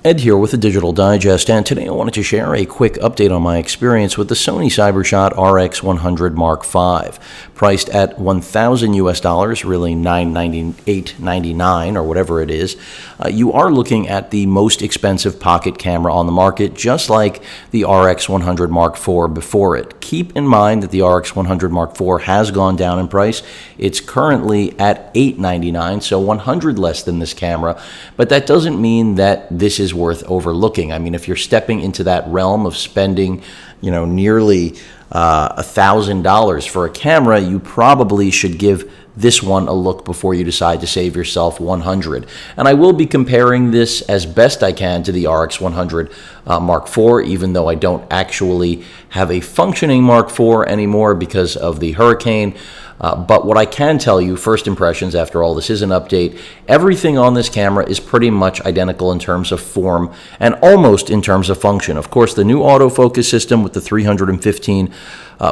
Ed here with the Digital Digest, and today I wanted to share a quick update on my experience with the Sony CyberShot RX100 Mark V. Priced at $1,000 US, really $998.99 or whatever it is. You are looking at the most expensive pocket camera on the market, just like the RX100 Mark IV before it. Keep in mind that the RX100 Mark IV has gone down in price. It's currently at $899, so $100 less than this camera, but that doesn't mean that this is worth overlooking. I mean, if you're stepping into that realm of spending, nearly $1,000 for a camera, you probably should give this one a look before you decide to save yourself $100. And I will be comparing this as best I can to the RX100 Mark IV, even though I don't actually have a functioning Mark IV anymore because of the Hurricane. But what I can tell you, first impressions after all, this is an update. Everything on this camera is pretty much identical in terms of form and almost in terms of function. Of course, the new autofocus system with the 315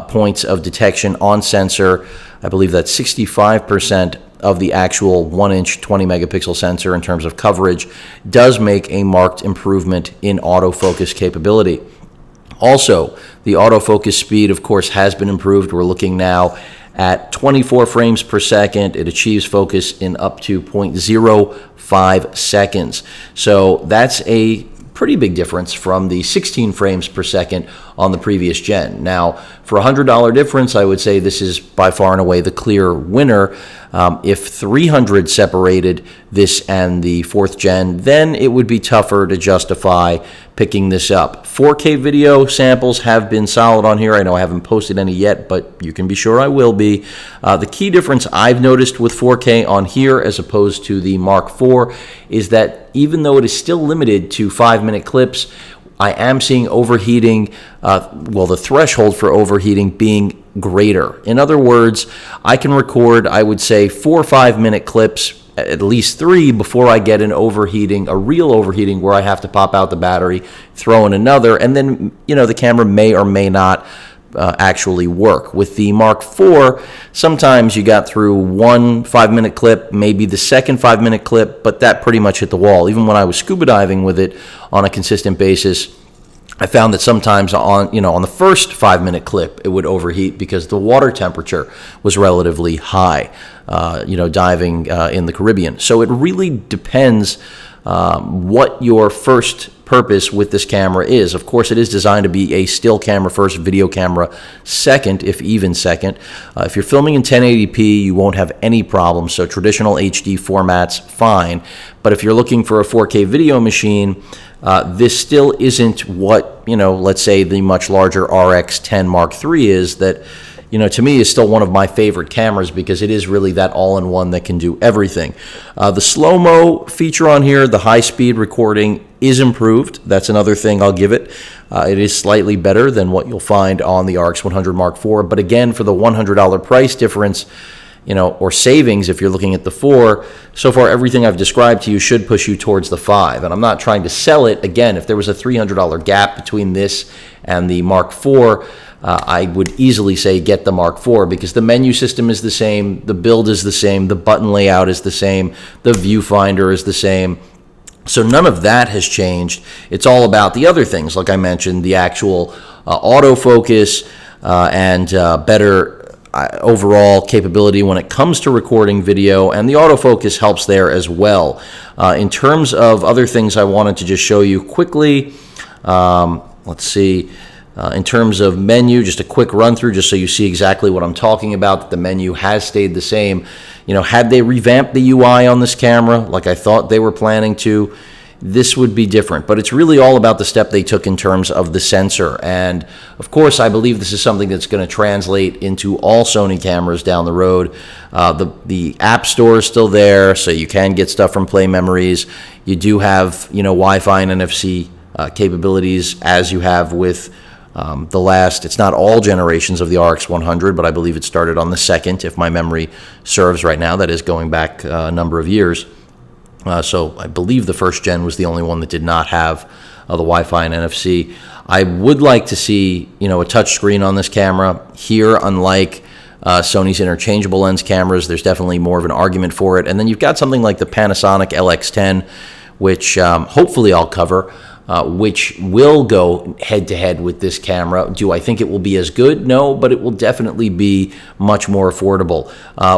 points of detection on sensor, I believe that's 65% of the actual 1-inch 20 megapixel sensor in terms of coverage, does make a marked improvement in autofocus capability. Also, the autofocus speed, of course, has been improved. We're looking now at 24 frames per second. It achieves focus in up to 0.05 seconds. So that's a pretty big difference from the 16 frames per second on the previous gen. Now, for a $100 difference, I would say this is by far and away the clear winner. If 300 separated this and the 4th gen, then it would be tougher to justify picking this up. 4K video samples have been solid on here. I know I haven't posted any yet, but you can be sure I will be. The key difference I've noticed with 4K on here as opposed to the Mark IV is that even though it is still limited to 5-minute clips, I am seeing overheating, the threshold for overheating being greater. In other words, I can record, I would say, 4 or 5-minute clips, at least 3, before I get a real overheating where I have to pop out the battery, throw in another, and then, the camera may or may not actually work. With the Mark IV, sometimes you got through 1 5-minute clip, maybe the second 5-minute clip, but that pretty much hit the wall. Even when I was scuba diving with it on a consistent basis, I found that sometimes on the first 5-minute clip, it would overheat because the water temperature was relatively high, diving in the Caribbean. So it really depends what your first purpose with this camera is. Of course, it is designed to be a still camera first, video camera second, if even second. If you're filming in 1080p, you won't have any problems. So traditional HD formats, fine. But if you're looking for a 4K video machine, this still isn't what, let's say the much larger RX10 Mark III is, that, to me is still one of my favorite cameras because it is really that all-in-one that can do everything. The slow-mo feature on here, the high-speed recording, is improved. That's another thing I'll give it. It is slightly better than what you'll find on the RX100 Mark IV. But again, for the $100 price difference, or savings if you're looking at the 4, so far everything I've described to you should push you towards the 5. And I'm not trying to sell it. Again, if there was a $300 gap between this and the Mark IV, I would easily say get the Mark IV because the menu system is the same, the build is the same, the button layout is the same, the viewfinder is the same. So none of that has changed. It's all about the other things, like I mentioned, the actual autofocus and better overall capability when it comes to recording video, and the autofocus helps there as well. In terms of other things I wanted to just show you quickly, let's see. In terms of menu, just a quick run through just so you see exactly what I'm talking about, that the menu has stayed the same. Had they revamped the UI on this camera like I thought they were planning to, this would be different. But it's really all about the step they took in terms of the sensor. And of course, I believe this is something that's going to translate into all Sony cameras down the road. The App Store is still there, so you can get stuff from Play Memories. You do have, Wi-Fi and NFC capabilities as you have with the last, it's not all generations of the RX100, but I believe it started on the 2nd, if my memory serves right now. That is going back a number of years. So I believe the 1st gen was the only one that did not have the Wi-Fi and NFC. I would like to see, a touch screen on this camera. Here, unlike Sony's interchangeable lens cameras, there's definitely more of an argument for it. And then you've got something like the Panasonic LX10, which hopefully I'll cover, which will go head-to-head with this camera. Do I think it will be as good? No, but it will definitely be much more affordable.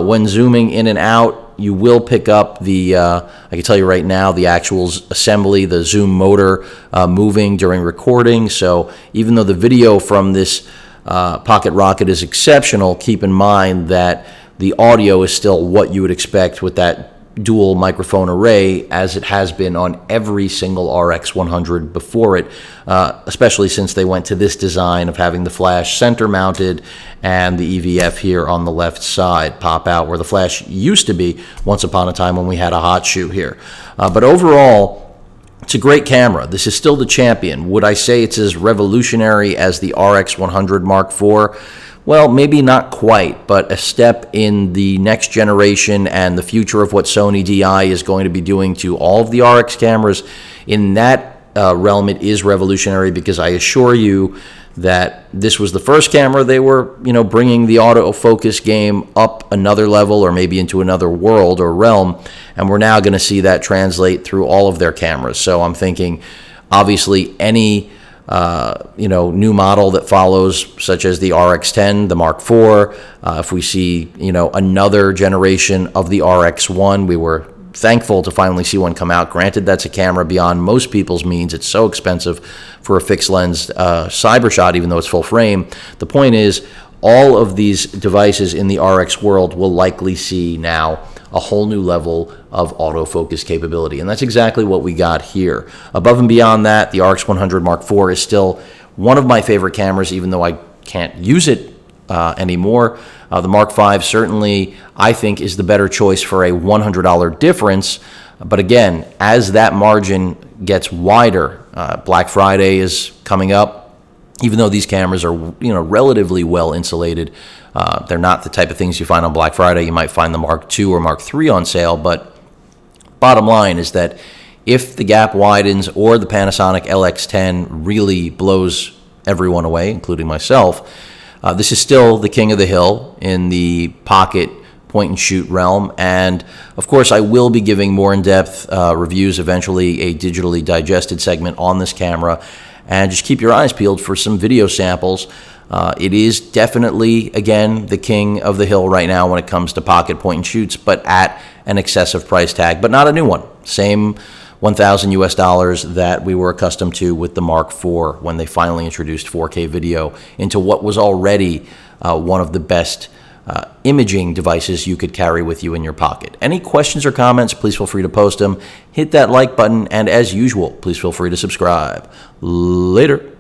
When zooming in and out, you will pick up the, I can tell you right now, the actual assembly, the zoom motor moving during recording. So even though the video from this Pocket Rocket is exceptional, keep in mind that the audio is still what you would expect with that dual microphone array, as it has been on every single RX100 before it, especially since they went to this design of having the flash center mounted and the EVF here on the left side pop out where the flash used to be once upon a time when we had a hot shoe here. But overall, it's a great camera. This is still the champion. Would I say it's as revolutionary as the RX100 Mark IV? Well, maybe not quite, but a step in the next generation and the future of what Sony DI is going to be doing to all of the RX cameras. In that realm, it is revolutionary, because I assure you that this was the first camera they were, bringing the autofocus game up another level, or maybe into another world or realm, and we're now going to see that translate through all of their cameras. So I'm thinking, obviously, any new model that follows, such as the RX10, the Mark IV, if we see, another generation of the RX1, we were thankful to finally see one come out. Granted, that's a camera beyond most people's means. It's so expensive for a fixed lens CyberShot, even though it's full frame. The point is, all of these devices in the RX world will likely see now a whole new level of autofocus capability. And that's exactly what we got here. Above and beyond that, the RX100 Mark IV is still one of my favorite cameras, even though I can't use it anymore. The Mark V certainly, I think, is the better choice for a $100 difference. But again, as that margin gets wider, Black Friday is coming up. Even though these cameras are, relatively well insulated, they're not the type of things you find on Black Friday. You might find the Mark II or Mark III on sale, but bottom line is that if the gap widens or the Panasonic LX10 really blows everyone away, including myself, this is still the king of the hill in the pocket point-and-shoot realm. And, of course, I will be giving more in-depth reviews, eventually a digitally digested segment on this camera. And just keep your eyes peeled for some video samples. It is definitely, again, the king of the hill right now when it comes to pocket point-and-shoots, but at an excessive price tag, but not a new one. Same $1,000 that we were accustomed to with the Mark IV when they finally introduced 4K video into what was already one of the best imaging devices you could carry with you in your pocket. Any questions or comments, please feel free to post them. Hit that like button, and as usual, please feel free to subscribe. Later.